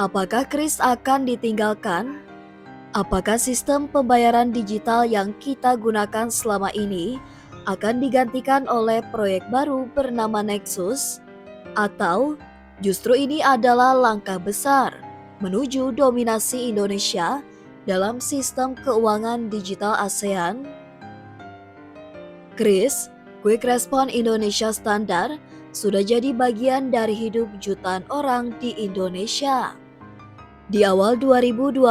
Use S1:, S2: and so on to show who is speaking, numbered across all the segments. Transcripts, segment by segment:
S1: Apakah kris akan ditinggalkan? Apakah sistem pembayaran digital yang kita gunakan selama ini akan digantikan oleh proyek baru bernama Nexus? Atau justru ini adalah langkah besar menuju dominasi Indonesia dalam sistem keuangan digital ASEAN? Kris, Quick Response Indonesia Standard, sudah jadi bagian dari hidup jutaan orang di Indonesia. Di awal 2025,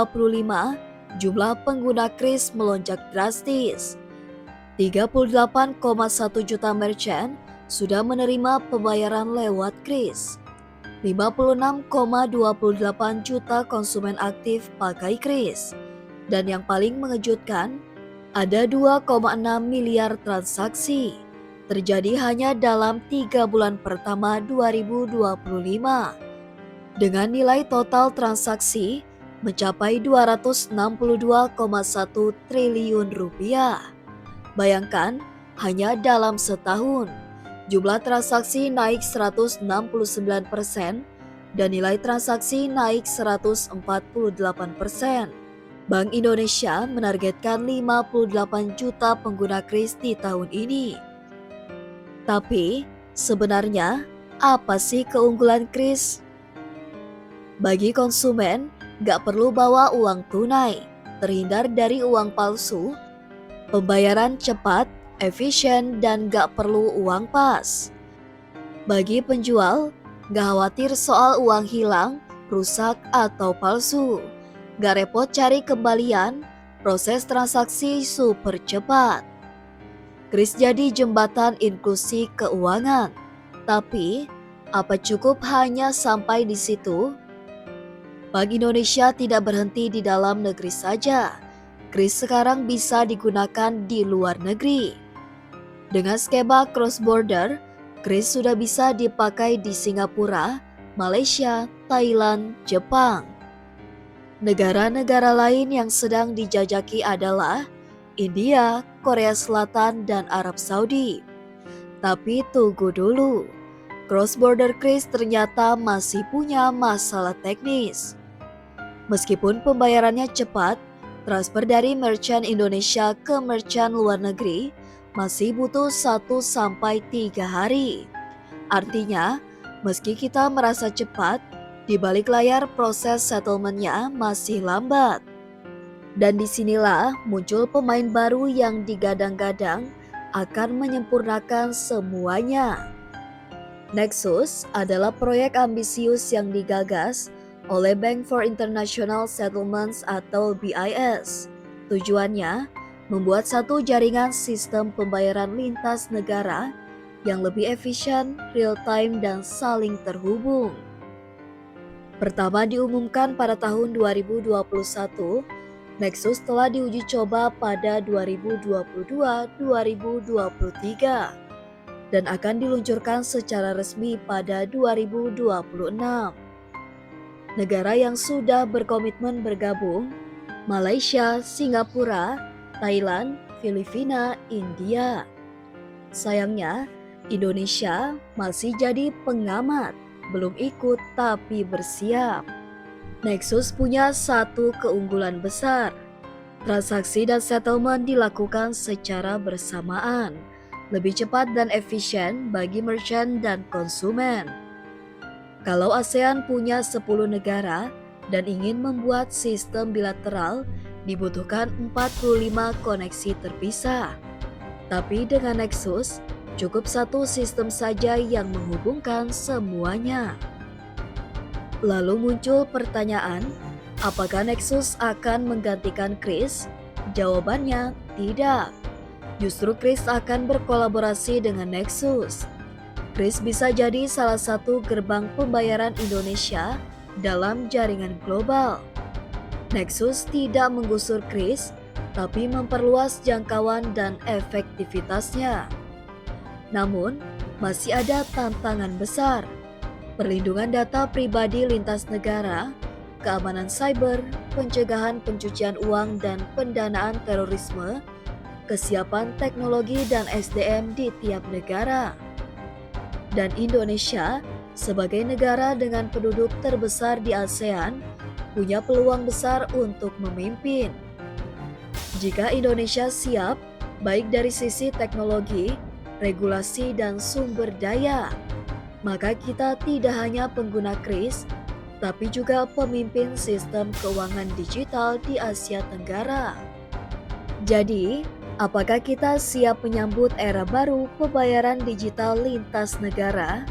S1: jumlah pengguna kris melonjak drastis. 38,1 juta merchant sudah menerima pembayaran lewat kris. 56,28 juta konsumen aktif pakai kris. Dan yang paling mengejutkan, ada 2,6 miliar transaksi terjadi hanya dalam 3 bulan pertama 2025. Dengan nilai total transaksi mencapai 262,1 triliun rupiah. Bayangkan, hanya dalam setahun, jumlah transaksi naik 169% dan nilai transaksi naik 148%. Bank Indonesia menargetkan 58 juta pengguna kris di tahun ini. Tapi, sebenarnya apa sih keunggulan kris? Bagi konsumen, gak perlu bawa uang tunai, terhindar dari uang palsu, pembayaran cepat, efisien, dan gak perlu uang pas. Bagi penjual, gak khawatir soal uang hilang, rusak, atau palsu. Gak repot cari kembalian, proses transaksi super cepat. Kris jadi jembatan inklusi keuangan. Tapi, apa cukup hanya sampai di situ? Bank Indonesia tidak berhenti di dalam negeri saja. Kris sekarang bisa digunakan di luar negeri. Dengan skema cross-border, kris sudah bisa dipakai di Singapura, Malaysia, Thailand, Jepang. Negara-negara lain yang sedang dijajaki adalah India, Korea Selatan, dan Arab Saudi. Tapi tunggu dulu, cross-border kris ternyata masih punya masalah teknis. Meskipun pembayarannya cepat, transfer dari merchant Indonesia ke merchant luar negeri masih butuh 1-3 hari. Artinya, meski kita merasa cepat, di balik layar proses settlement-nya masih lambat. Dan disinilah muncul pemain baru yang digadang-gadang akan menyempurnakan semuanya. Nexus adalah proyek ambisius yang digagas oleh Bank for International Settlements atau BIS. Tujuannya membuat satu jaringan sistem pembayaran lintas negara yang lebih efisien, real-time, dan saling terhubung. Pertama diumumkan pada tahun 2021, Nexus telah diuji coba pada 2022-2023 dan akan diluncurkan secara resmi pada 2026. Negara yang sudah berkomitmen bergabung: Malaysia, Singapura, Thailand, Filipina, India. Sayangnya, Indonesia masih jadi pengamat, belum ikut tapi bersiap. Nexus punya satu keunggulan besar. Transaksi dan settlement dilakukan secara bersamaan, lebih cepat dan efisien bagi merchant dan konsumen. Kalau ASEAN punya 10 negara dan ingin membuat sistem bilateral, dibutuhkan 45 koneksi terpisah. Tapi dengan Nexus, cukup satu sistem saja yang menghubungkan semuanya. Lalu muncul pertanyaan, apakah Nexus akan menggantikan kris? Jawabannya tidak. Justru kris akan berkolaborasi dengan Nexus. Kris bisa jadi salah satu gerbang pembayaran Indonesia dalam jaringan global. Nexus tidak menggusur kris, tapi memperluas jangkauan dan efektivitasnya. Namun, masih ada tantangan besar. Perlindungan data pribadi lintas negara, keamanan cyber, pencegahan pencucian uang dan pendanaan terorisme, kesiapan teknologi dan SDM di tiap negara. Dan Indonesia, sebagai negara dengan penduduk terbesar di ASEAN, punya peluang besar untuk memimpin. Jika Indonesia siap, baik dari sisi teknologi, regulasi, dan sumber daya, maka kita tidak hanya pengguna kris, tapi juga pemimpin sistem keuangan digital di Asia Tenggara. Jadi, apakah kita siap menyambut era baru pembayaran digital lintas negara?